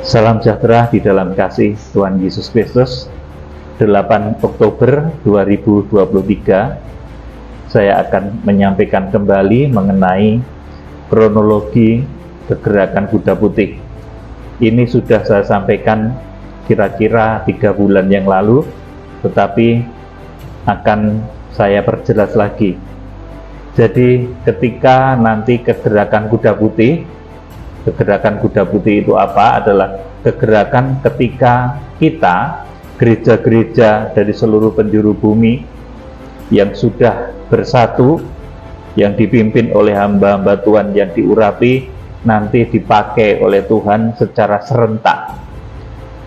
Salam sejahtera di dalam kasih Tuhan Yesus Kristus. 8 Oktober 2023 saya akan menyampaikan kembali mengenai kronologi pergerakan kuda putih. Ini sudah saya sampaikan kira-kira 3 bulan yang lalu, tetapi akan saya perjelas lagi. Jadi ketika nanti kegerakan kuda putih itu apa? Adalah kegerakan ketika kita, gereja-gereja dari seluruh penjuru bumi yang sudah bersatu, yang dipimpin oleh hamba-hamba Tuhan yang diurapi, nanti dipakai oleh Tuhan secara serentak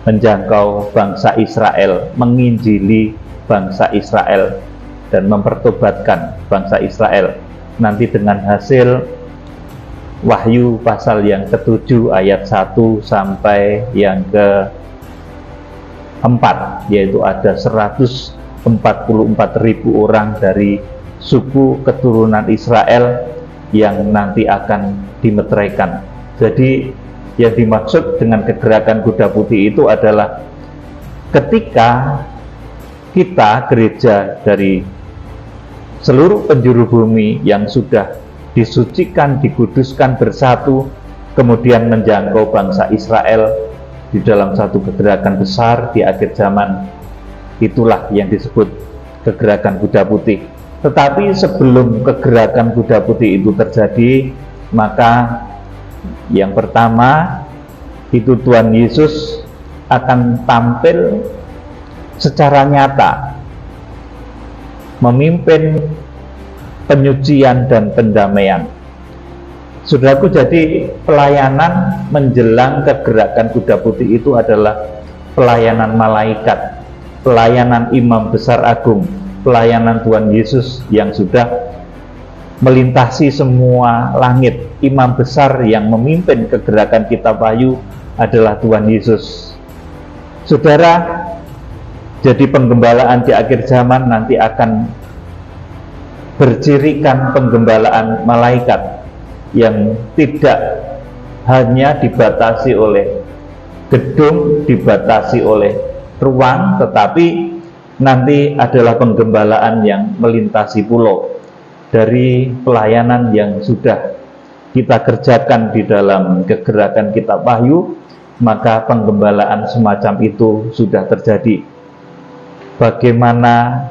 menjangkau bangsa Israel, menginjili bangsa Israel dan mempertobatkan bangsa Israel. Nanti dengan hasil Wahyu pasal yang ke-7 ayat 1 sampai yang ke-4, yaitu ada 144.000 orang dari suku keturunan Israel yang nanti akan dimeteraikan. Jadi yang dimaksud dengan kegerakan kuda putih itu adalah ketika kita, gereja dari seluruh penjuru bumi yang sudah disucikan, dikuduskan, bersatu, kemudian menjangkau bangsa Israel di dalam satu kegerakan besar di akhir zaman. Itulah yang disebut kegerakan kuda putih. Tetapi sebelum kegerakan kuda putih itu terjadi, maka yang pertama itu Tuhan Yesus akan tampil secara nyata memimpin penyucian dan pendamaian. Saudaraku, jadi pelayanan menjelang kegerakan kuda putih itu adalah pelayanan malaikat, pelayanan imam besar agung, pelayanan Tuhan Yesus yang sudah melintasi semua langit. Imam besar yang memimpin kegerakan kitab Wahyu adalah Tuhan Yesus. Saudara, jadi penggembalaan di akhir zaman nanti akan bercirikan penggembalaan malaikat yang tidak hanya dibatasi oleh gedung, dibatasi oleh ruang, tetapi nanti adalah penggembalaan yang melintasi pulau. Dari pelayanan yang sudah kita kerjakan di dalam kegerakan kitab Wahyu, maka penggembalaan semacam itu sudah terjadi. Bagaimana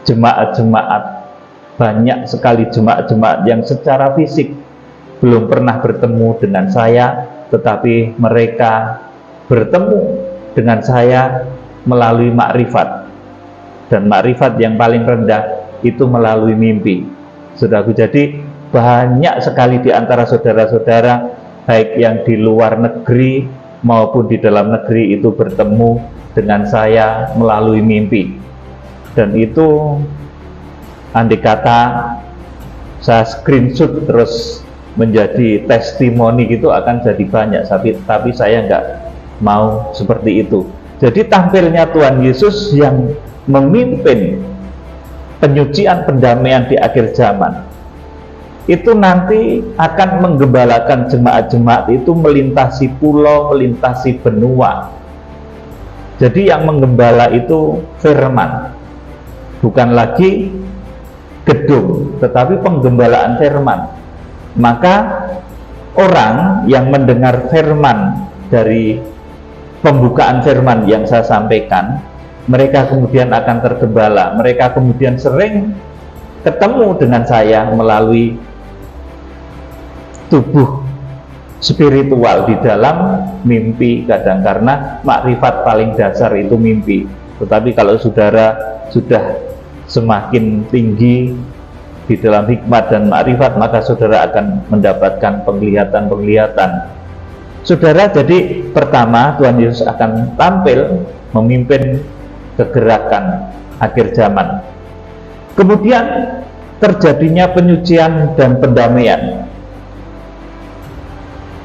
jemaat-jemaat, banyak sekali jemaat-jemaat yang secara fisik belum pernah bertemu dengan saya, tetapi mereka bertemu dengan saya melalui makrifat, dan makrifat yang paling rendah itu melalui mimpi. Saudaraku, jadi banyak sekali di antara saudara-saudara baik yang di luar negeri maupun di dalam negeri itu bertemu dengan saya melalui mimpi, dan itu andai kata saya screenshot terus menjadi testimoni gitu akan jadi banyak, tapi saya nggak mau seperti itu. Jadi tampilnya Tuhan Yesus yang memimpin penyucian pendamaian di akhir zaman itu nanti akan menggembalakan jemaat-jemaat itu melintasi pulau, melintasi benua. Jadi yang menggembala itu firman, bukan lagi gedung, tetapi penggembalaan firman. Maka orang yang mendengar firman dari pembukaan firman yang saya sampaikan, mereka kemudian akan tergembala. Mereka kemudian sering ketemu dengan saya melalui tubuh spiritual di dalam mimpi kadang, karena makrifat paling dasar itu mimpi. Tetapi kalau saudara sudah semakin tinggi di dalam hikmat dan makrifat, maka saudara akan mendapatkan penglihatan-penglihatan. Saudara, jadi pertama Tuhan Yesus akan tampil memimpin kegerakan akhir zaman. Kemudian terjadinya penyucian dan pendamaian.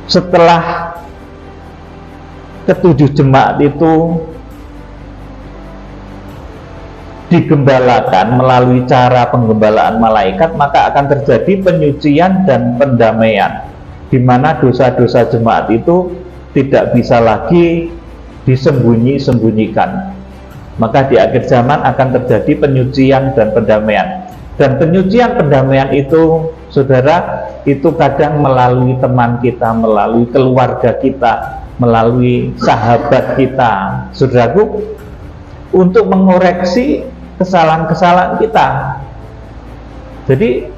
Setelah ke-7 jemaat itu digembalakan melalui cara penggembalaan malaikat, maka akan terjadi penyucian dan pendamaian, di mana dosa-dosa jemaat itu tidak bisa lagi disembunyi-sembunyikan. Maka di akhir zaman akan terjadi penyucian dan pendamaian. Dan penyucian pendamaian itu, saudara, itu kadang melalui teman kita, melalui keluarga kita, melalui sahabat kita, saudaraku, untuk mengoreksi kesalahan-kesalahan kita. Jadi,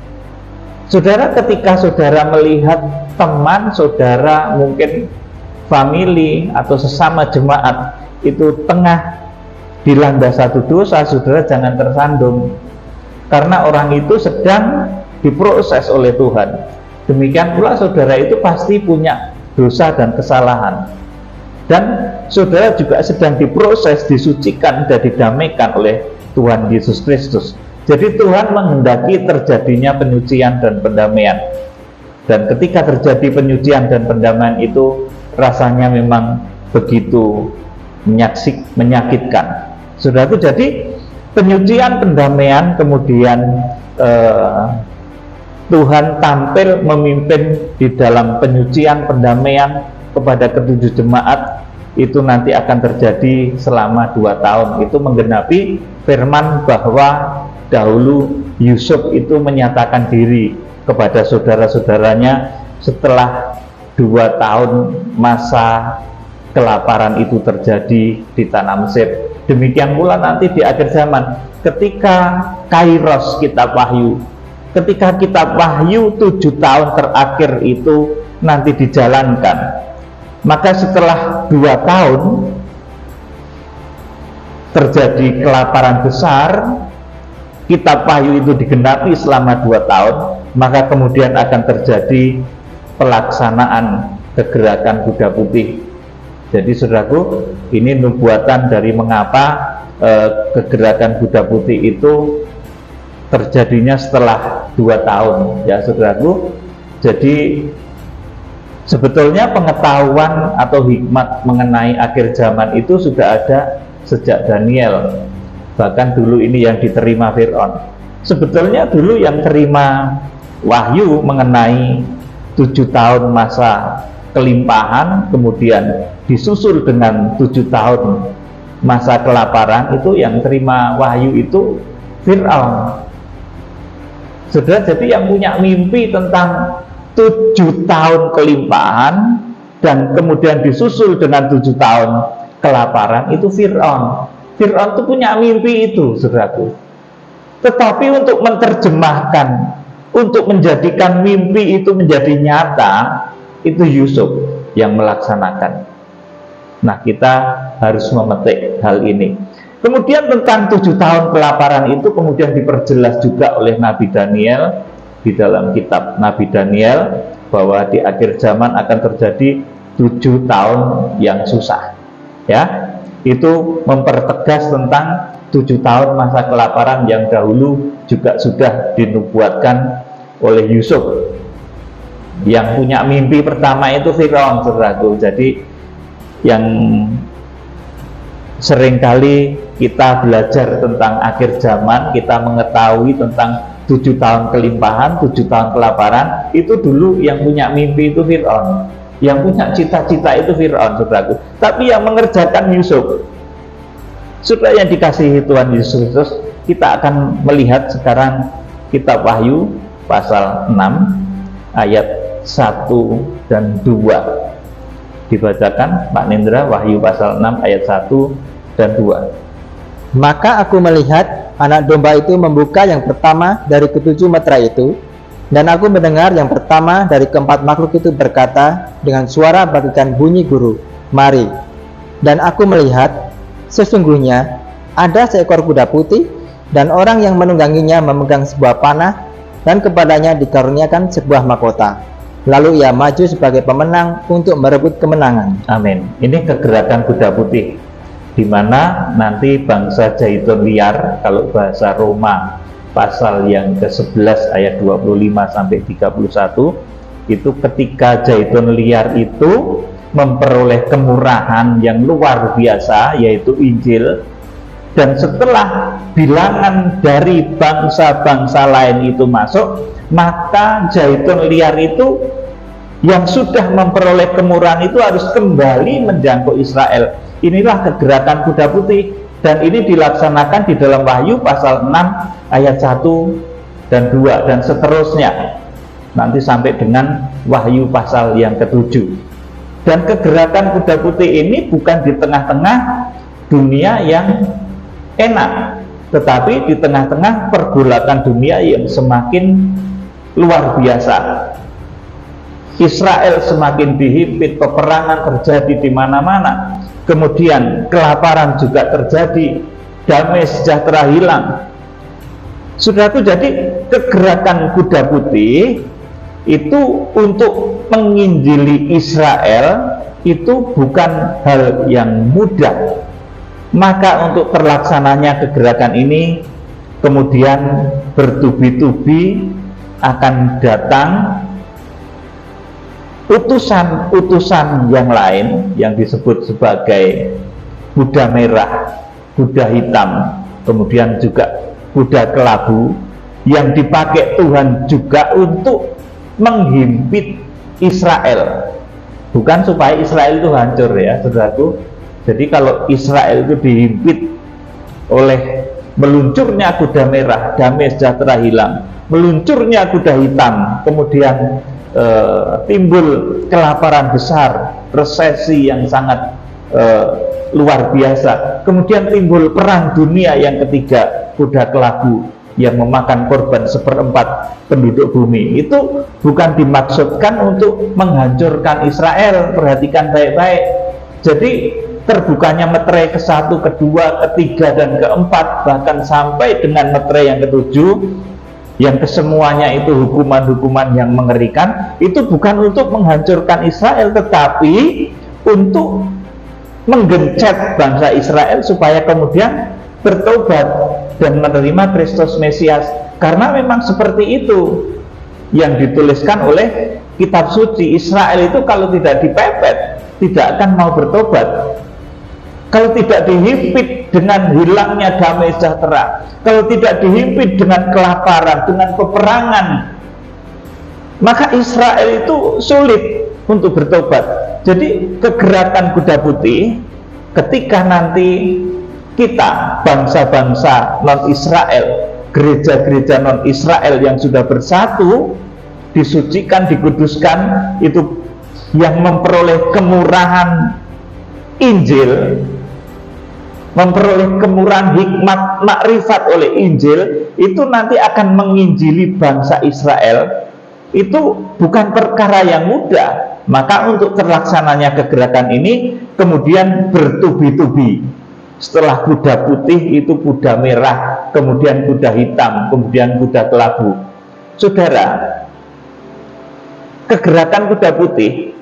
saudara, ketika saudara melihat teman saudara, mungkin family atau sesama jemaat itu tengah dilanda satu dosa, saudara jangan tersandung, karena orang itu sedang diproses oleh Tuhan. Demikian pula saudara itu pasti punya dosa dan kesalahan, dan saudara juga sedang diproses, disucikan dan didamaikan oleh Tuhan Yesus Kristus. Jadi Tuhan menghendaki terjadinya penyucian dan pendamaian. Dan ketika terjadi penyucian dan pendamaian itu rasanya memang begitu menyakitkan. Saudaraku, jadi penyucian pendamaian kemudian Tuhan tampil memimpin di dalam penyucian pendamaian kepada ketujuh jemaat. Itu nanti akan terjadi selama 2 tahun. Itu menggenapi firman bahwa dahulu Yusuf itu menyatakan diri kepada saudara-saudaranya setelah 2 tahun masa kelaparan itu terjadi di tanah Mesir. Demikian pula nanti di akhir zaman, ketika Kairos kitab Wahyu, ketika kitab Wahyu 7 tahun terakhir itu nanti dijalankan, maka setelah 2 tahun terjadi kelaparan besar, kitab Wahyu itu digenapi selama 2 tahun, maka kemudian akan terjadi pelaksanaan kegerakan kuda putih. Jadi saudaraku, ini nubuatan dari mengapa kegerakan kuda putih itu terjadinya setelah 2 tahun, ya saudaraku. Jadi sebetulnya pengetahuan atau hikmat mengenai akhir zaman itu sudah ada sejak Daniel. Bahkan dulu ini yang diterima Fir'aun. Sebetulnya dulu yang terima wahyu mengenai 7 tahun masa kelimpahan, kemudian disusul dengan 7 tahun masa kelaparan, itu yang terima wahyu itu Fir'aun. Saudara, jadi yang punya mimpi tentang 7 tahun kelimpahan dan kemudian disusul dengan 7 tahun kelaparan itu Fir'aun. Fir'aun itu punya mimpi itu, saudaraku. Tetapi untuk menerjemahkan, untuk menjadikan mimpi itu menjadi nyata, itu Yusuf yang melaksanakan. Nah, kita harus memetik hal ini. Kemudian tentang 7 tahun kelaparan itu kemudian diperjelas juga oleh Nabi Daniel di dalam kitab Nabi Daniel, bahwa di akhir zaman akan terjadi 7 tahun yang susah. Ya, itu mempertegas tentang 7 tahun masa kelaparan yang dahulu juga sudah dinubuatkan oleh Yusuf. Yang punya mimpi pertama itu Fir'aun, saudaraku. Jadi yang seringkali kita belajar tentang akhir zaman, kita mengetahui tentang 7 tahun kelimpahan, 7 tahun kelaparan, itu dulu yang punya mimpi itu Fir'aun, yang punya cita-cita itu Fir'aun, saudaraku. Tapi yang mengerjakan Yusuf. Saudara yang dikasihi Tuhan Yesus Kristus, kita akan melihat sekarang kitab Wahyu pasal 6 ayat 1 dan 2. Dibacakan Pak Nindra, Wahyu pasal 6 ayat 1 dan 2. Maka aku melihat anak domba itu membuka yang pertama dari ketujuh meterai itu, dan aku mendengar yang pertama dari keempat makhluk itu berkata dengan suara bagaikan bunyi guru, "Mari." Dan aku melihat, sesungguhnya ada seekor kuda putih, dan orang yang menungganginya memegang sebuah panah, dan kepadanya dikaruniakan sebuah mahkota. Lalu ia maju sebagai pemenang untuk merebut kemenangan. Amin. Ini kegerakan kuda putih, di mana nanti bangsa Zaitun liar, kalau bahasa Roma pasal yang ke-11 ayat 25 sampai 31, itu ketika Zaitun liar itu memperoleh kemurahan yang luar biasa, yaitu Injil, dan setelah bilangan dari bangsa-bangsa lain itu masuk, maka Zaitun liar itu yang sudah memperoleh kemurahan itu harus kembali menjangkau Israel. Inilah kegerakan kuda putih, dan ini dilaksanakan di dalam Wahyu pasal 6 ayat 1 dan 2 dan seterusnya, nanti sampai dengan Wahyu pasal yang ke-7. Dan kegerakan kuda putih ini bukan di tengah-tengah dunia yang enak, tetapi di tengah-tengah pergolakan dunia yang semakin luar biasa. Israel semakin dihimpit, peperangan terjadi di mana-mana, kemudian kelaparan juga terjadi, damai sejahtera hilang. Saudaraku, jadi kegerakan kuda putih itu untuk menginjili Israel itu bukan hal yang mudah. Maka untuk terlaksananya kegerakan ini kemudian bertubi-tubi akan datang utusan-utusan yang lain yang disebut sebagai kuda merah, kuda hitam, kemudian juga kuda kelabu, yang dipakai Tuhan juga untuk menghimpit Israel, bukan supaya Israel itu hancur ya saudaraku. Jadi kalau Israel itu dihimpit oleh meluncurnya kuda merah, damai sejahtera hilang, meluncurnya kuda hitam, kemudian timbul kelaparan besar, resesi yang sangat luar biasa, kemudian timbul perang dunia yang ketiga, kuda kelabu yang memakan korban 1/4 penduduk bumi. Itu bukan dimaksudkan untuk menghancurkan Israel. Perhatikan baik-baik. Jadi terbukanya meterai ke-1, ke-2, ke-3, dan ke-4, bahkan sampai dengan meterai yang ke-7, yang kesemuanya itu hukuman-hukuman yang mengerikan, itu bukan untuk menghancurkan Israel, tetapi untuk menggencet bangsa Israel supaya kemudian bertobat dan menerima Kristus Mesias. Karena memang seperti itu yang dituliskan oleh kitab suci. Israel itu kalau tidak dipepet tidak akan mau bertobat. Kalau tidak dihimpit dengan hilangnya damai sejahtera, kalau tidak dihimpit dengan kelaparan, dengan peperangan, maka Israel itu sulit untuk bertobat. Jadi kegerakan kuda putih ketika nanti kita bangsa-bangsa non-Israel, gereja-gereja non-Israel yang sudah bersatu, disucikan, dikuduskan, itu yang memperoleh kemurahan Injil, memperoleh kemurahan hikmat makrifat oleh Injil, itu nanti akan menginjili bangsa Israel. Itu bukan perkara yang mudah. Maka untuk terlaksananya kegerakan ini kemudian bertubi-tubi. Setelah kuda putih itu kuda merah, kemudian kuda hitam, kemudian kuda kelabu. Saudara, kegerakan kuda putih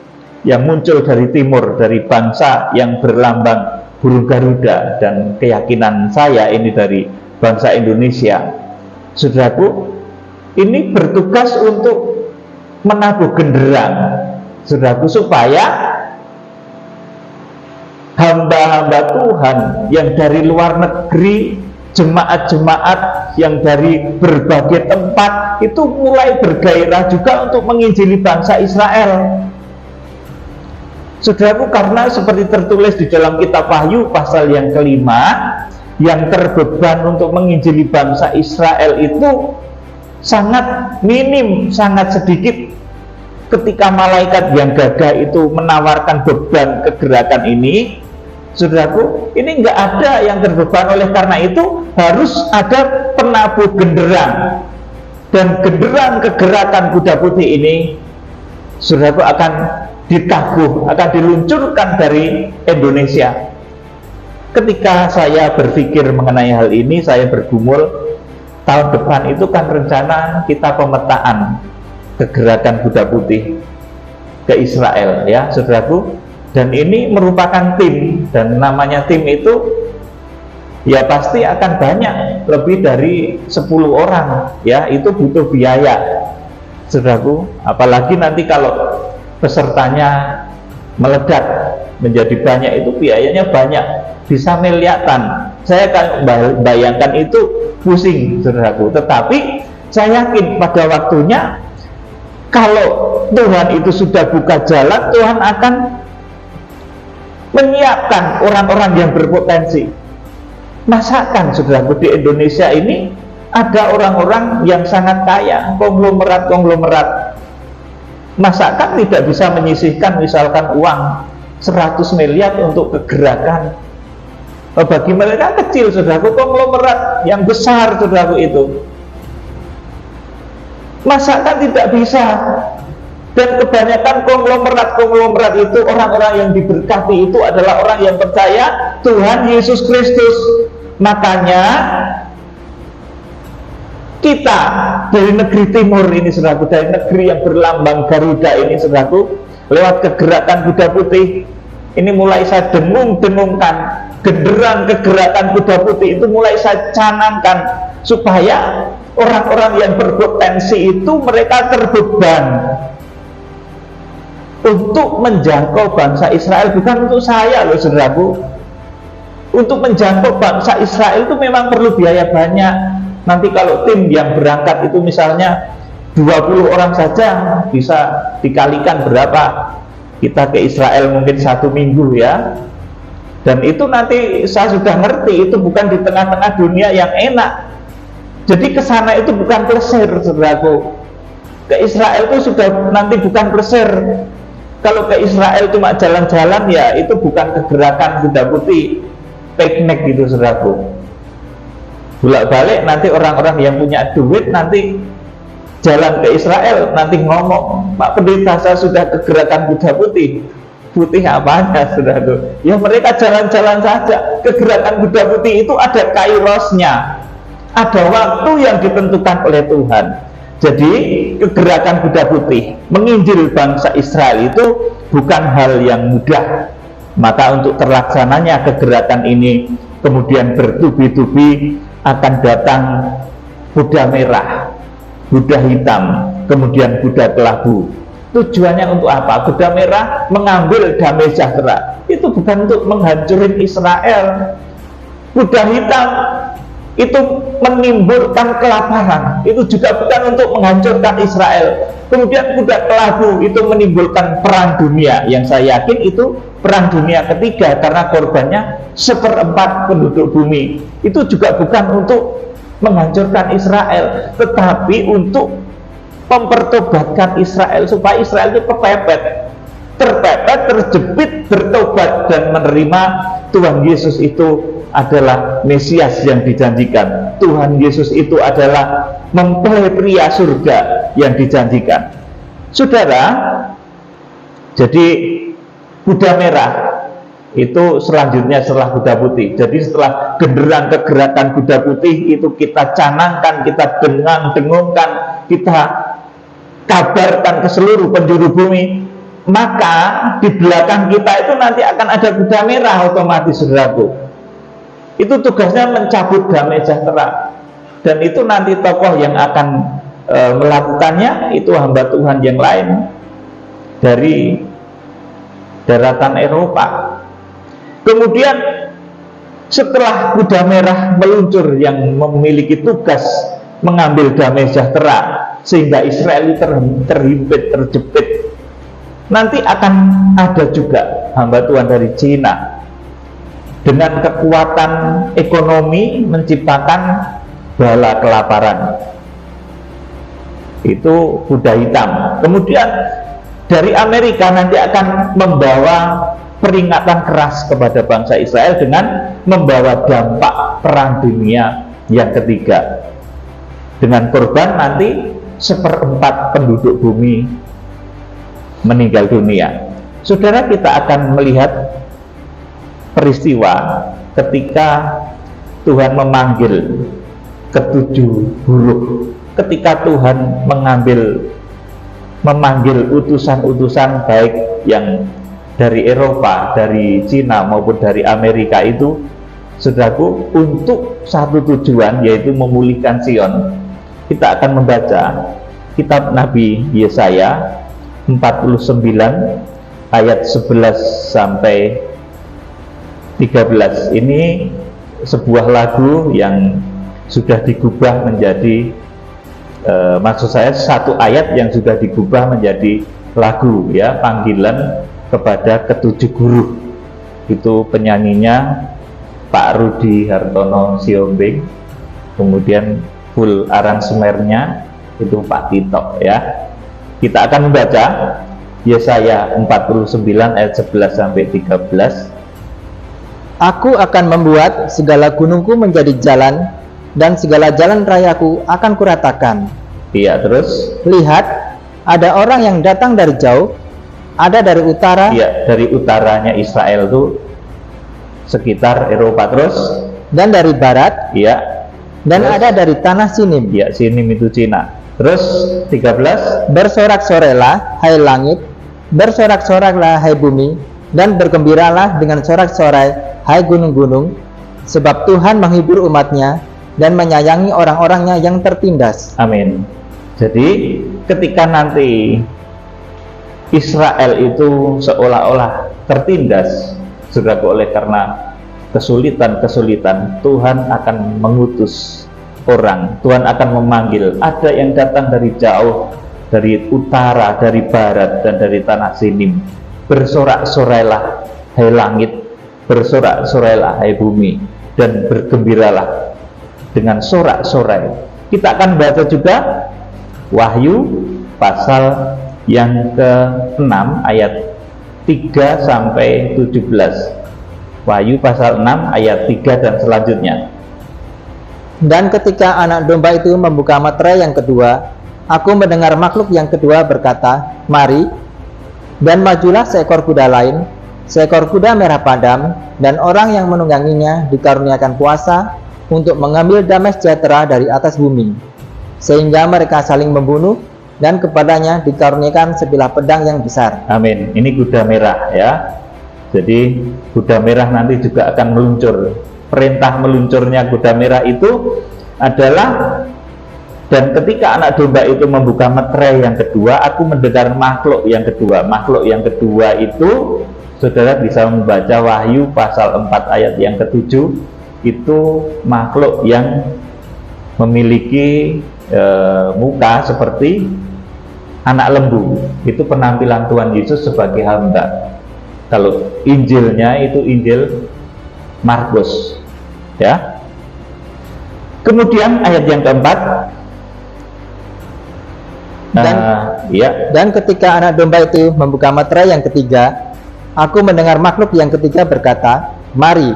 yang muncul dari timur, dari bangsa yang berlambang burung Garuda, dan keyakinan saya ini dari bangsa Indonesia, saudaraku, ini bertugas untuk menabuh genderang, saudaraku, supaya hamba-hamba Tuhan yang dari luar negeri, jemaat-jemaat yang dari berbagai tempat itu mulai bergairah juga untuk menginjili bangsa Israel. Saudaraku, karena seperti tertulis di dalam kitab Wahyu pasal yang ke-5, yang terbeban untuk menginjili bangsa Israel itu sangat minim, sangat sedikit. Ketika malaikat yang gagah itu menawarkan beban kegerakan ini, saudaraku, ini nggak ada yang terbeban. Oleh karena itu harus ada penabuh genderang, dan genderang kegerakan kuda putih ini, saudaraku, akan ditabuh, akan diluncurkan dari Indonesia. Ketika saya berpikir mengenai hal ini, saya bergumul, tahun depan itu kan rencana kita pemetaan kegerakan kuda putih ke Israel, ya saudaraku. Dan ini merupakan tim, dan namanya tim itu ya pasti akan banyak, lebih dari 10 orang, ya itu butuh biaya, saudaraku. Apalagi nanti kalau pesertanya meledak menjadi banyak, itu biayanya banyak, bisa miliaran. Saya kan bayangkan itu pusing, saudaraku. Tetapi saya yakin pada waktunya Kalau Tuhan itu sudah buka jalan, Tuhan akan menyiapkan orang-orang yang berpotensi. Masakan saudaraku, di Indonesia ini ada orang-orang yang sangat kaya, konglomerat. Masakan tidak bisa menyisihkan misalkan uang 100 miliar untuk kegerakan. Bagi mereka kecil saudaraku, konglomerat yang besar saudaraku itu. Masakan tidak bisa. Dan kebanyakan konglomerat itu, orang-orang yang diberkati itu adalah orang yang percaya Tuhan Yesus Kristus. Makanya kita dari negeri timur ini saudaraku, dari negeri yang berlambang Garuda ini saudaraku, lewat kegerakan kuda putih ini mulai saya dengung-dengungkan, genderang kegerakan kuda putih itu mulai saya canangkan, supaya orang-orang yang berpotensi itu mereka terbeban untuk menjangkau bangsa Israel. Bukan untuk saya loh saudaraku. Untuk menjangkau bangsa Israel itu memang perlu biaya banyak. Nanti kalau tim yang berangkat itu misalnya 20 orang saja, bisa dikalikan berapa kita ke Israel, mungkin 1 minggu ya. Dan itu nanti saya sudah ngerti, itu bukan di tengah-tengah dunia yang enak. Jadi ke sana itu bukan plesir saudaraku. Ke Israel itu sudah nanti bukan plesir. Kalau ke Israel cuma jalan-jalan ya itu bukan kegerakan kuda putih, piknik gitu saudaraku. Bolak-balik nanti orang-orang yang punya duit nanti jalan ke Israel, nanti ngomong, Pak Pendeta saya sudah kegerakan kuda putih. Putih apanya saudaraku? Ya mereka jalan-jalan saja. Kegerakan kuda putih itu ada kairosnya, ada waktu yang ditentukan oleh Tuhan. Jadi kegerakan kuda putih menginjil bangsa Israel itu bukan hal yang mudah. Maka untuk terlaksananya kegerakan ini kemudian bertubi-tubi akan datang kuda merah, kuda hitam, kemudian kuda kelabu. Tujuannya untuk apa? Kuda merah mengambil damai sejahtera. Itu bukan untuk menghancurin Israel. Kuda hitam itu menimbulkan kelaparan, itu juga bukan untuk menghancurkan Israel. Kemudian kuda kelabu itu menimbulkan perang dunia, yang saya yakin itu perang dunia ketiga, karena korbannya 1/4 penduduk bumi. Itu juga bukan untuk menghancurkan Israel, tetapi untuk mempertobatkan Israel, supaya Israel itu terpepet, terjepit, bertobat dan menerima Tuhan Yesus itu adalah Mesias yang dijanjikan. Tuhan Yesus itu adalah mempelai pria surga yang dijanjikan. Saudara, jadi kuda merah itu selanjutnya setelah kuda putih. Jadi setelah genderang kegerakan kuda putih itu kita canangkan, kita dengung-dengungkan, kita kabarkan ke seluruh penjuru bumi, maka di belakang kita itu nanti akan ada kuda merah otomatis saudaraku. Itu tugasnya mencabut damai sejahtera, dan itu nanti tokoh yang akan melakukannya itu hamba Tuhan yang lain dari daratan Eropa. Kemudian setelah kuda merah meluncur yang memiliki tugas mengambil damai sejahtera sehingga Israel terhimpit, terjepit, nanti akan ada juga hamba Tuhan dari Cina dengan kekuatan ekonomi menciptakan bala kelaparan. Itu kuda hitam. Kemudian dari Amerika nanti akan membawa peringatan keras kepada bangsa Israel dengan membawa dampak perang dunia yang ketiga, dengan korban nanti 1/4 penduduk bumi meninggal dunia. Saudara, kita akan melihat peristiwa ketika Tuhan memanggil ketujuh huruf, ketika Tuhan memanggil utusan-utusan baik yang dari Eropa, dari Cina maupun dari Amerika itu, saudaraku, untuk satu tujuan, yaitu memulihkan Sion. Kita akan membaca kitab Nabi Yesaya 49 ayat 11 sampai 13. Ini sebuah lagu yang sudah digubah menjadi Maksud saya satu ayat yang sudah digubah menjadi lagu, ya, panggilan kepada ketujuh guru. Itu penyanyinya Pak Rudi Hartono Siombing, kemudian full aransemennya itu Pak Tito, ya. Kita akan membaca Yesaya 49 ayat 11 sampai 13. Aku akan membuat segala gunungku menjadi jalan, dan segala jalan rayaku akan kuratakan. Iya, terus? Lihat, ada orang yang datang dari jauh, ada dari utara. Iya, dari utaranya Israel itu sekitar Eropa, terus? Dan dari barat. Iya. Dan terus? ada dari tanah Sinim. Iya, Sinim itu Cina. Terus 13. Bersorak-sorailah, hai langit, bersorak-soraklah, hai bumi, dan bergembiralah dengan sorak-sorai, hai gunung-gunung, sebab Tuhan menghibur umatnya dan menyayangi orang-orangnya yang tertindas. Amin. Jadi ketika nanti Israel itu seolah-olah tertindas, saudaraku, oleh karena kesulitan-kesulitan, Tuhan akan mengutus orang, Tuhan akan memanggil. Ada yang datang dari jauh, dari utara, dari barat, dan dari tanah Sinim. Bersorak-sorailah, hai langit, bersorak-sorailah, hai bumi, dan bergembiralah dengan sorak-sorai. Kita akan baca juga Wahyu pasal yang ke-6 ayat 3 sampai 17. Wahyu pasal 6 ayat 3 dan selanjutnya. Dan ketika anak domba itu membuka materai yang kedua, aku mendengar makhluk yang kedua berkata, "Mari." Dan majulah seekor kuda lain, seekor kuda merah padam, dan orang yang menungganginya dikaruniakan kuasa untuk mengambil damai sejahtera dari atas bumi, sehingga mereka saling membunuh, dan kepadanya dikaruniakan sebilah pedang yang besar. Amin. Ini kuda merah, ya. Jadi kuda merah nanti juga akan meluncur. Perintah meluncurnya kuda merah itu adalah, dan ketika anak domba itu membuka materai yang kedua, aku mendengar makhluk yang kedua. Makhluk yang kedua itu, saudara bisa membaca Wahyu pasal 4 ayat yang ke-7. Itu makhluk yang memiliki muka seperti anak lembu. Itu penampilan Tuhan Yesus sebagai hamba. Kalau Injilnya itu Injil Markus, ya. Kemudian ayat yang keempat, dan ketika anak domba itu membuka materai yang ketiga, aku mendengar makhluk yang ketiga berkata, "Mari."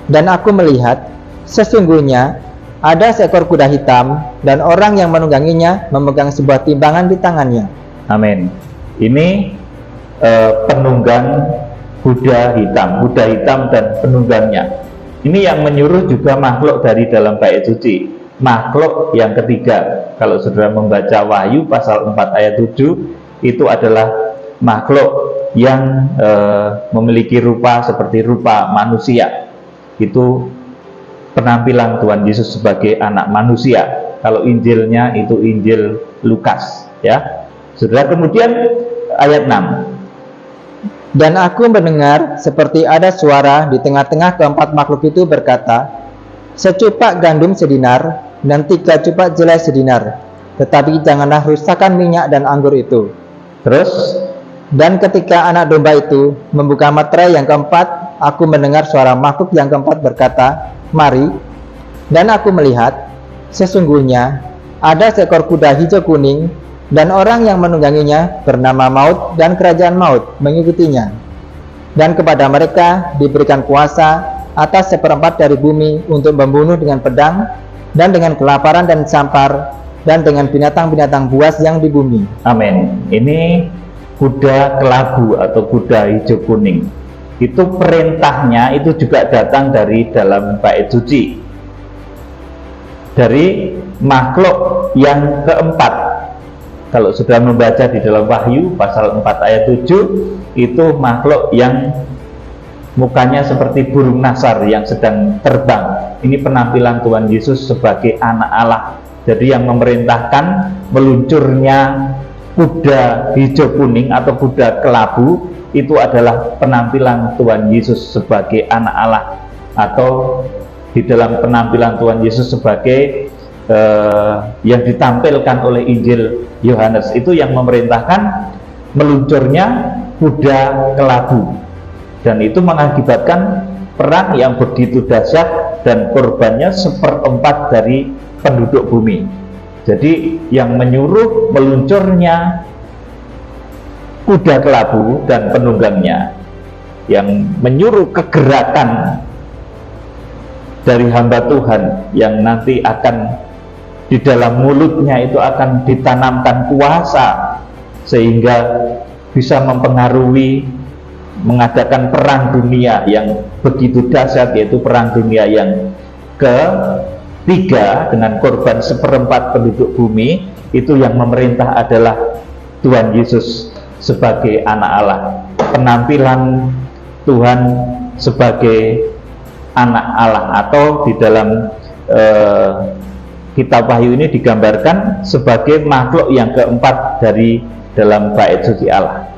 Dan aku melihat, sesungguhnya ada seekor kuda hitam, dan orang yang menungganginya memegang sebuah timbangan di tangannya. Amin. Ini penunggang kuda hitam dan penunggangnya. Ini yang menyuruh juga makhluk dari dalam bait suci. Makhluk yang ketiga, kalau saudara membaca Wahyu pasal 4 ayat 7, itu adalah makhluk yang memiliki rupa seperti rupa manusia. Itu penampilan Tuhan Yesus sebagai anak manusia. Kalau Injilnya itu Injil Lukas, ya. Saudara, kemudian ayat 6. Dan aku mendengar seperti ada suara di tengah-tengah keempat makhluk itu berkata, "Secupak gandum sedinar dan 3 cupak jelai sedinar, tetapi janganlah rusakkan minyak dan anggur itu." Terus, dan ketika anak domba itu membuka materai yang keempat, aku mendengar suara makhluk yang keempat berkata, "Mari." Dan aku melihat, sesungguhnya ada seekor kuda hijau kuning, dan orang yang menungganginya bernama Maut, dan kerajaan maut mengikutinya. Dan kepada mereka diberikan kuasa atas 1/4 dari bumi untuk membunuh dengan pedang, dan dengan kelaparan dan sampar, dan dengan binatang-binatang buas yang di bumi. amin. Ini kuda kelabu atau kuda hijau kuning. Itu perintahnya itu juga datang dari dalam bait suci, dari makhluk yang keempat. Kalau sudah membaca di dalam Wahyu pasal 4 ayat 7, itu makhluk yang mukanya seperti burung nasar yang sedang terbang. Ini penampilan Tuhan Yesus sebagai anak Allah. Jadi yang memerintahkan meluncurnya kuda hijau kuning atau kuda kelabu itu adalah penampilan Tuhan Yesus sebagai anak Allah, atau di dalam penampilan Tuhan Yesus sebagai yang ditampilkan oleh Injil Yohanes itu yang memerintahkan meluncurnya kuda kelabu, dan itu mengakibatkan perang yang begitu dahsyat dan korbannya 1/4 dari penduduk bumi. Jadi yang menyuruh meluncurnya kuda kelabu dan penunggangnya, yang menyuruh kegerakan dari hamba Tuhan yang nanti akan di dalam mulutnya itu akan ditanamkan kuasa sehingga bisa mempengaruhi mengadakan perang dunia yang begitu dahsyat, yaitu perang dunia yang ketiga dengan korban 1/4 penduduk bumi. Itu yang memerintah adalah Tuhan Yesus sebagai anak Allah. Penampilan Tuhan sebagai anak Allah, atau di dalam kitab Wahyu ini digambarkan sebagai makhluk yang keempat dari dalam bait suci Allah.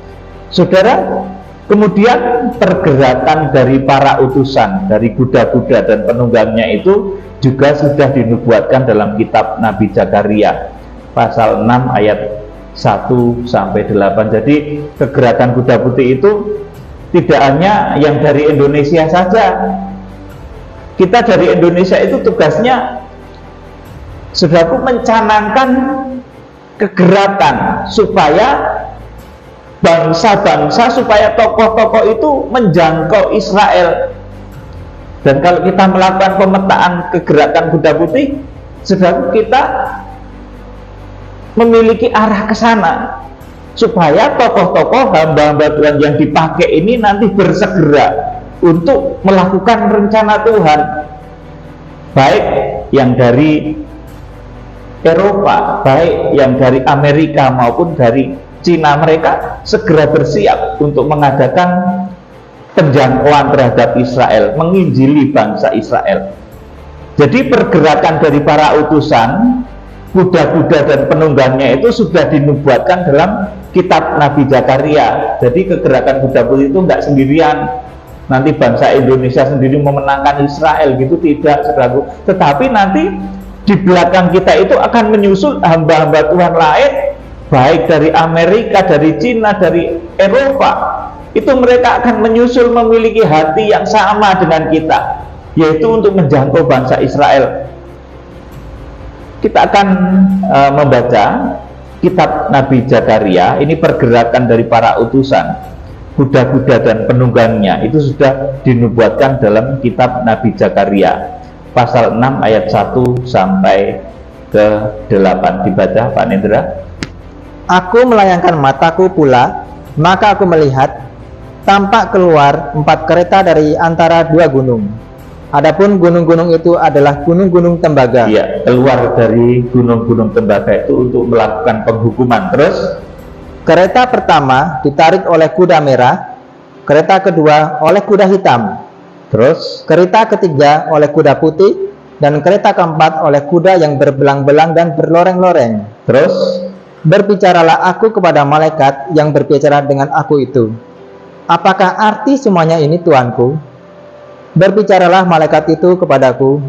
Saudara, kemudian pergerakan dari para utusan, dari kuda-kuda dan penunggangnya itu juga sudah dinubuatkan dalam kitab Nabi Zakaria pasal 6 ayat 1-8. Jadi kegerakan kuda putih itu tidak hanya yang dari Indonesia saja. Kita dari Indonesia itu tugasnya, saudaraku, mencanangkan kegerakan supaya bangsa-bangsa, supaya tokoh-tokoh itu menjangkau Israel. Dan kalau kita melakukan pemetaan kegerakan kuda putih, saudaraku, kita memiliki arah ke sana supaya tokoh-tokoh hamba-hamba Tuhan yang dipakai ini nanti bersegera untuk melakukan rencana Tuhan, baik yang dari Eropa, baik yang dari Amerika maupun dari Cina. Mereka segera bersiap untuk mengadakan penjangkauan terhadap Israel, menginjili bangsa Israel. Jadi pergerakan dari para utusan, kuda-kuda dan penunggangnya itu sudah dinubuatkan dalam kitab Nabi Zakaria. Jadi kegerakan kuda putih itu enggak sendirian, nanti bangsa Indonesia sendiri memenangkan Israel gitu, tidak, saudaraku. Tetapi nanti di belakang kita itu akan menyusul hamba-hamba Tuhan lain, baik dari Amerika, dari Cina, dari Eropa. Itu mereka akan menyusul, memiliki hati yang sama dengan kita, yaitu untuk menjangkau bangsa Israel. Kita akan membaca kitab Nabi Zakaria. Ini pergerakan dari para utusan, kuda-kuda dan penunggangnya itu sudah dinubuatkan dalam kitab Nabi Zakaria pasal 6 ayat 1-8. Dibaca Pak Nendra. Aku melayangkan mataku pula, maka aku melihat tampak keluar 4 kereta dari antara 2 gunung. Adapun gunung-gunung itu adalah gunung-gunung tembaga. Iya, keluar dari gunung-gunung tembaga itu untuk melakukan penghukuman. Terus kereta pertama ditarik oleh kuda merah, kereta kedua oleh kuda hitam, terus kereta ketiga oleh kuda putih, dan kereta keempat oleh kuda yang berbelang-belang dan berloreng-loreng. Terus berbicaralah aku kepada malaikat yang berbicara dengan aku itu. Apakah arti semuanya ini, Tuanku? Berbicaralah malaikat itu kepadaku.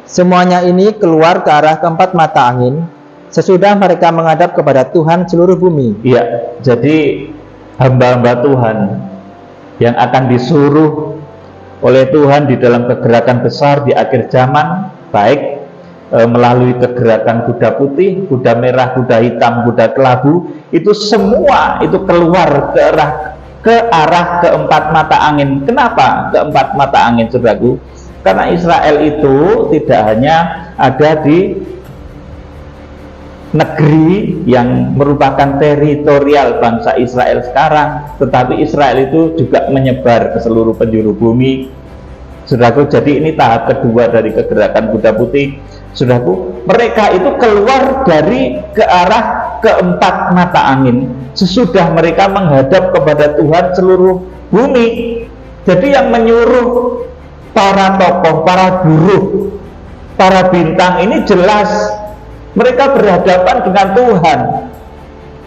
Semuanya ini keluar ke arah keempat mata angin, sesudah mereka menghadap kepada Tuhan seluruh bumi. Iya, jadi hamba-hamba Tuhan yang akan disuruh oleh Tuhan di dalam kegerakan besar di akhir zaman, baik melalui kegerakan kuda putih, kuda merah, kuda hitam, kuda kelabu, itu semua itu keluar ke arah keempat mata angin. Kenapa keempat mata angin, saudaraku? Karena Israel itu tidak hanya ada di negeri yang merupakan teritorial bangsa Israel sekarang, tetapi Israel itu juga menyebar ke seluruh penjuru bumi, saudaraku. Jadi ini tahap kedua dari kegerakan kuda putih, saudaraku. Mereka itu keluar dari ke arah keempat mata angin sesudah mereka menghadap kepada Tuhan seluruh bumi. Jadi yang menyuruh para tokoh, para guru, para bintang ini jelas mereka berhadapan dengan Tuhan.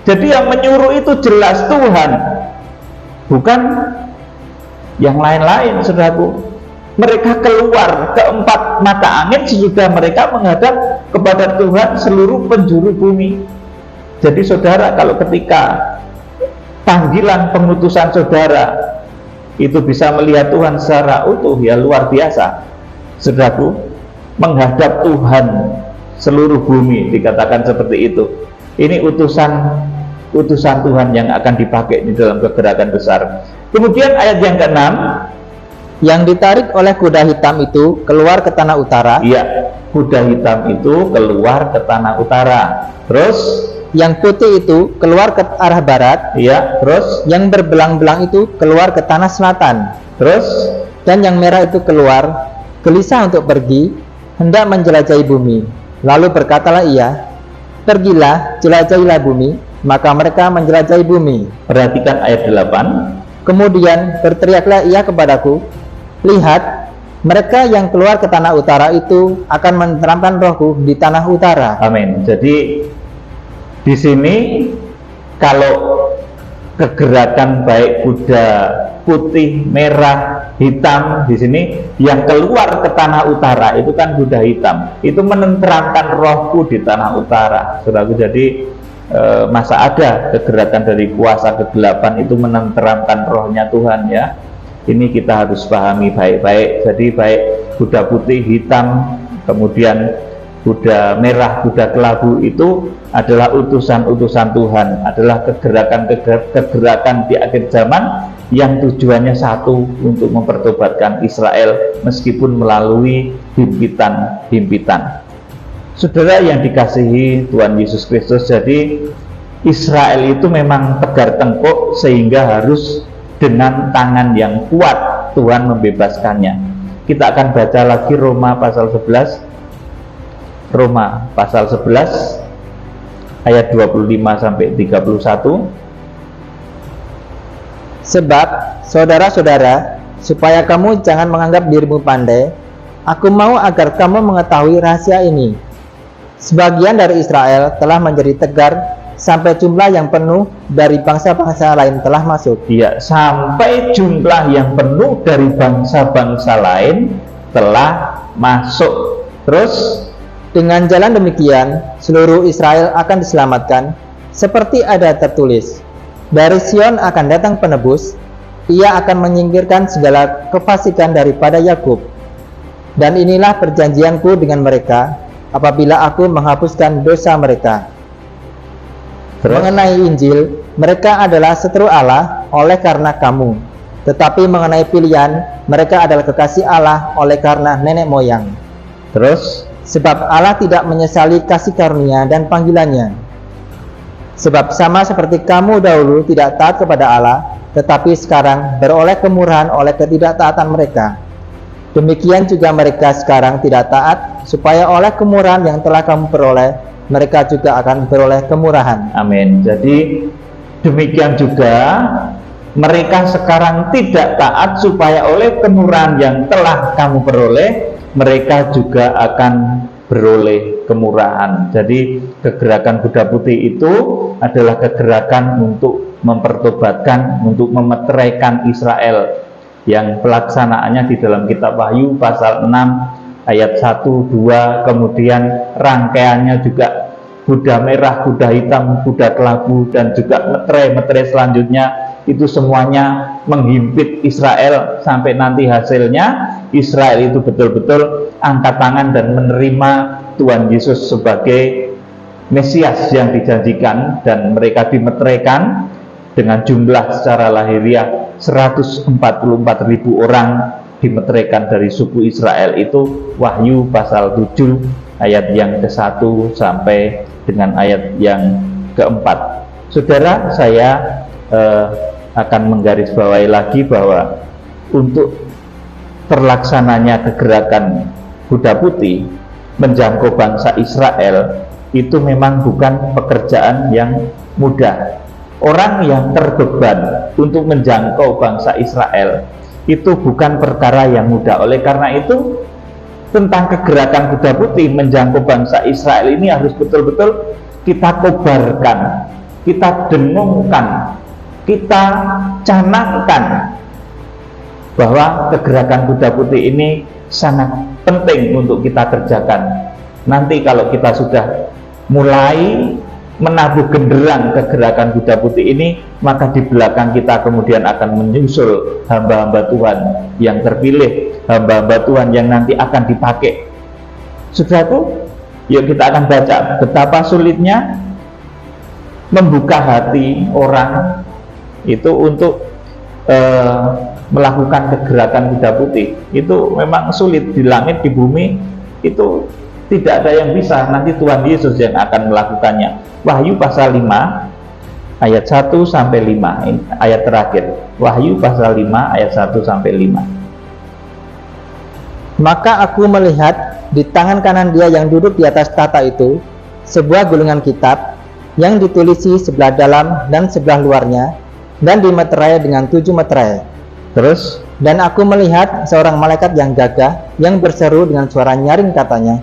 Jadi yang menyuruh itu jelas Tuhan, bukan yang lain-lain, saudaraku. mereka keluar ke 4 mata angin sesudah mereka menghadap kepada Tuhan seluruh penjuru bumi. Jadi saudara, kalau ketika panggilan pengutusan saudara itu bisa melihat Tuhan secara utuh, ya luar biasa. Saudaraku, menghadap Tuhan seluruh bumi, dikatakan seperti itu. Ini utusan Tuhan yang akan dipakai di dalam kegerakan besar. Kemudian ayat yang ke-6, yang ditarik oleh kuda hitam itu keluar ke tanah utara. Iya, kuda hitam itu keluar ke tanah utara. Terus yang putih itu keluar ke arah barat. Iya, terus yang berbelang-belang itu keluar ke tanah selatan. Terus dan yang merah itu keluar gelisah untuk pergi, hendak menjelajahi bumi. Lalu berkatalah ia, pergilah, jelajahilah bumi. Maka mereka menjelajahi bumi. Perhatikan ayat 8. Kemudian berteriaklah ia kepadaku, lihat, mereka yang keluar ke tanah utara itu akan menteramkan rohku di tanah utara. Amin. Jadi di sini kalau kegerakan baik kuda putih, merah, hitam, di sini yang keluar ke tanah utara itu kan kuda hitam. Itu menenteramkan rohku di tanah utara. Saudaraku, jadi masa ada kegerakan dari kuasa kegelapan itu menenteramkan rohnya Tuhan, ya. Ini kita harus pahami baik-baik. Jadi baik kuda putih, hitam, kemudian kuda merah, kuda kelabu itu adalah utusan-utusan Tuhan, adalah kegerakan di akhir zaman yang tujuannya satu, untuk mempertobatkan Israel meskipun melalui himpitan-himpitan. Saudara yang dikasihi Tuhan Yesus Kristus, jadi Israel itu memang tegar tengkuk sehingga harus dengan tangan yang kuat Tuhan membebaskannya. Kita akan baca lagi Roma pasal 11 ayat 25 sampai 31. Sebab saudara-saudara, supaya kamu jangan menganggap dirimu pandai, aku mau agar kamu mengetahui rahasia ini. Sebagian dari Israel telah menjadi tegar, sampai jumlah yang penuh dari bangsa-bangsa lain telah masuk. Iya, sampai jumlah yang penuh dari bangsa-bangsa lain telah masuk. Terus dengan jalan demikian, seluruh Israel akan diselamatkan, seperti ada tertulis, dari Sion akan datang penebus, ia akan menyingkirkan segala kefasikan daripada Yakub. Dan inilah perjanjianku dengan mereka, apabila aku menghapuskan dosa mereka. Terus? Mengenai Injil, mereka adalah seteru Allah oleh karena kamu. Tetapi mengenai pilihan, mereka adalah kekasih Allah oleh karena nenek moyang. Terus Sebab Allah tidak menyesali kasih karunia dan panggilannya. Sebab sama seperti kamu dahulu tidak taat kepada Allah, tetapi sekarang beroleh kemurahan oleh ketidaktaatan mereka. Demikian juga mereka sekarang tidak taat, supaya oleh kemurahan yang telah kamu peroleh, mereka juga akan beroleh kemurahan. Amin. Jadi demikian juga mereka sekarang tidak taat, supaya oleh kemurahan yang telah kamu peroleh, mereka juga akan beroleh kemurahan. Jadi kegerakan kuda putih itu adalah kegerakan untuk mempertobatkan, untuk memeteraikan Israel, yang pelaksanaannya di dalam kitab Wahyu pasal 6 ayat 1, 2, kemudian rangkaiannya juga kuda merah, kuda hitam, kuda kelabu, dan juga meterai selanjutnya. Itu semuanya menghimpit Israel sampai nanti hasilnya Israel itu betul-betul angkat tangan dan menerima Tuhan Yesus sebagai Mesias yang dijanjikan, dan mereka dimeteraikan dengan jumlah secara lahiriah 144.000 orang dimeteraikan dari suku Israel. Itu Wahyu pasal 7 ayat yang ke-1 sampai dengan ayat yang ke-4. Saudara, saya akan menggarisbawahi lagi bahwa untuk terlaksananya kegerakan kuda putih menjangkau bangsa Israel itu memang bukan pekerjaan yang mudah. Orang yang terbeban untuk menjangkau bangsa Israel itu bukan perkara yang mudah. Oleh karena itu, tentang kegerakan kuda putih menjangkau bangsa Israel ini harus betul-betul kita kobarkan, kita dengungkan, kita canangkan bahwa kegerakan kuda putih ini sangat penting untuk kita kerjakan. Nanti kalau kita sudah mulai menabuh genderang kegerakan kuda putih ini, maka di belakang kita kemudian akan menyusul hamba-hamba Tuhan yang terpilih, hamba-hamba Tuhan yang nanti akan dipakai. Saudaraku, yuk kita akan baca betapa sulitnya membuka hati orang itu untuk melakukan kegerakan kuda putih. Itu memang sulit, di langit, di bumi itu tidak ada yang bisa. Nanti Tuhan Yesus yang akan melakukannya. Wahyu pasal 5 ayat 1 sampai 5, ini ayat terakhir. Wahyu pasal 5 ayat 1 sampai 5. Maka aku melihat di tangan kanan Dia yang duduk di atas tahta itu sebuah gulungan kitab yang ditulisi sebelah dalam dan sebelah luarnya, dan dimeterai dengan 7 meterai. Terus, dan aku melihat seorang malaikat yang gagah yang berseru dengan suara nyaring, katanya,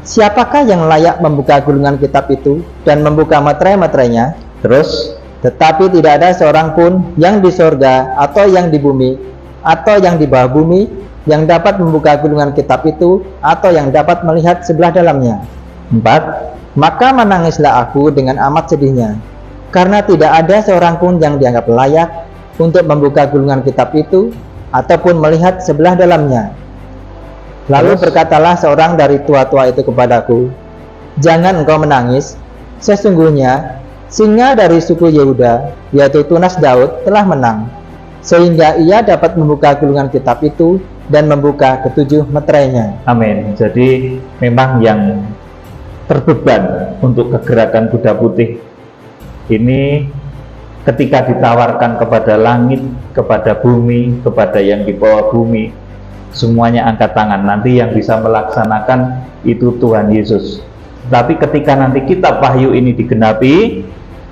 siapakah yang layak membuka gulungan kitab itu dan membuka meterai-meterainya? terus, Tetapi tidak ada seorang pun yang di sorga atau yang di bumi atau yang di bawah bumi yang dapat membuka gulungan kitab itu atau yang dapat melihat sebelah dalamnya. 4. Maka menangislah aku dengan amat sedihnya, karena tidak ada seorang pun yang dianggap layak untuk membuka gulungan kitab itu ataupun melihat sebelah dalamnya. Lalu berkatalah seorang dari tua-tua itu kepadaku, jangan engkau menangis, sesungguhnya singa dari suku Yehuda, yaitu tunas Daud, telah menang, sehingga ia dapat membuka gulungan kitab itu dan membuka ke-7 meterainya. Amin. Jadi memang yang terbeban untuk kegerakan kuda putih ini ketika ditawarkan kepada langit, kepada bumi, kepada yang di bawah bumi, semuanya angkat tangan. Nanti yang bisa melaksanakan itu Tuhan Yesus. Tapi ketika nanti kitab Wahyu ini digenapi,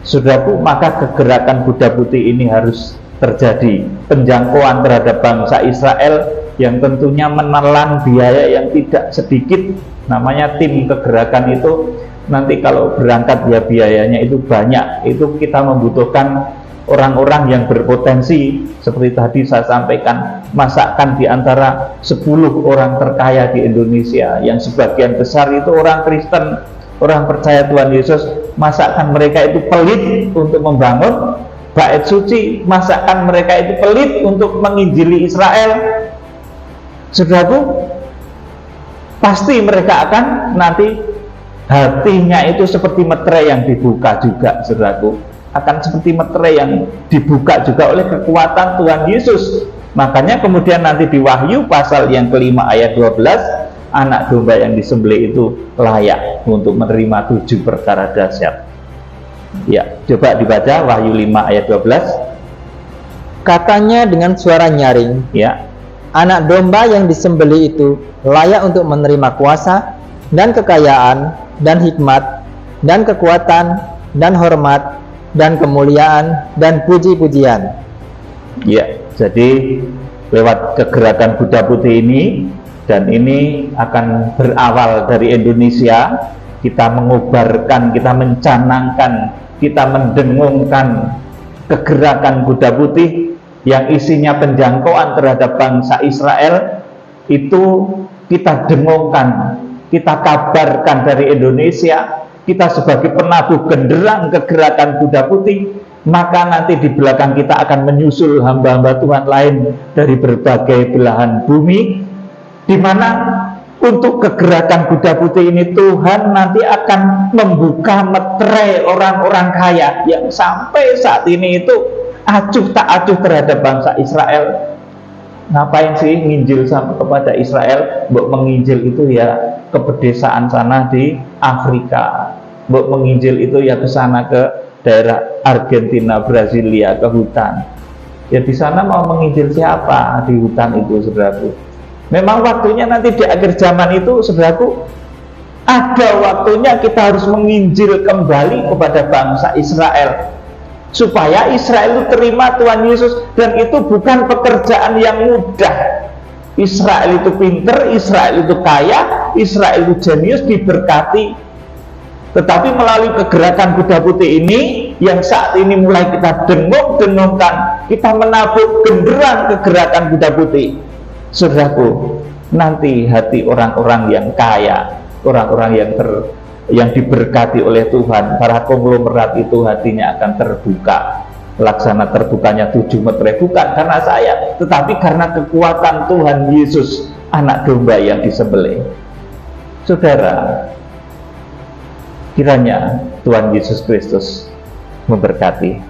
saudaraku, maka kegerakan kuda putih ini harus terjadi. Penjangkauan terhadap bangsa Israel yang tentunya menelan biaya yang tidak sedikit. Namanya tim kegerakan itu nanti kalau berangkat ya biayanya itu banyak. Itu kita membutuhkan orang-orang yang berpotensi. Seperti tadi saya sampaikan, masakan di antara 10 orang terkaya di Indonesia yang sebagian besar itu orang Kristen, orang percaya Tuhan Yesus. Masakan mereka itu pelit untuk membangun bait suci, masakan mereka itu pelit untuk menginjili Israel. Saudaraku, pasti mereka akan nanti hatinya itu seperti meterai yang dibuka juga, saudaraku. Akan seperti meterai yang dibuka juga oleh kekuatan Tuhan Yesus. Makanya kemudian nanti di Wahyu pasal yang kelima ayat 12, anak domba yang disembelih itu layak untuk menerima 7 perkara dahsyat. Ya, coba dibaca Wahyu 5 ayat 12. Katanya dengan suara nyaring, Ya, anak domba yang disembelih itu layak untuk menerima kuasa dan kekayaan dan hikmat dan kekuatan dan hormat dan kemuliaan dan puji-pujian. ya. Jadi lewat kegerakan kuda putih ini, dan ini akan berawal dari Indonesia, kita mengobarkan, kita mencanangkan, kita mendengungkan kegerakan kuda putih yang isinya penjangkauan terhadap bangsa Israel. Itu kita dengungkan, kita kabarkan dari Indonesia, kita sebagai penabuh genderang kegerakan kuda putih. Maka nanti di belakang kita akan menyusul hamba-hamba Tuhan lain dari berbagai belahan bumi, di mana untuk kegerakan kuda putih ini Tuhan nanti akan membuka meterai orang-orang kaya yang sampai saat ini itu acuh tak acuh terhadap bangsa Israel. Ngapain sih nginjil kepada Israel? Mbok menginjil itu ya ke pedesaan sana di Afrika, mbok menginjil itu ya ke sana ke daerah Argentina, Brasilia, ke hutan. Ya di sana mau menginjil siapa di hutan itu, saudaraku? Memang waktunya nanti di akhir zaman itu, saudaraku, ada waktunya kita harus menginjil kembali kepada bangsa Israel, supaya Israel itu terima Tuhan Yesus. Dan itu bukan pekerjaan yang mudah. Israel itu pinter, Israel itu kaya, Israel itu jenius, diberkati. Tetapi melalui kegerakan kuda putih ini, yang saat ini mulai kita dengung-dengungkan, kita menabur genderang kegerakan kuda putih. Saudaraku, nanti hati orang-orang yang kaya, orang-orang yang diberkati oleh Tuhan, para konglomerat itu hatinya akan terbuka. Laksana terbukanya 7 meterai bukan karena saya, tetapi karena kekuatan Tuhan Yesus, anak domba yang disembelih. Saudara, kiranya Tuhan Yesus Kristus memberkati.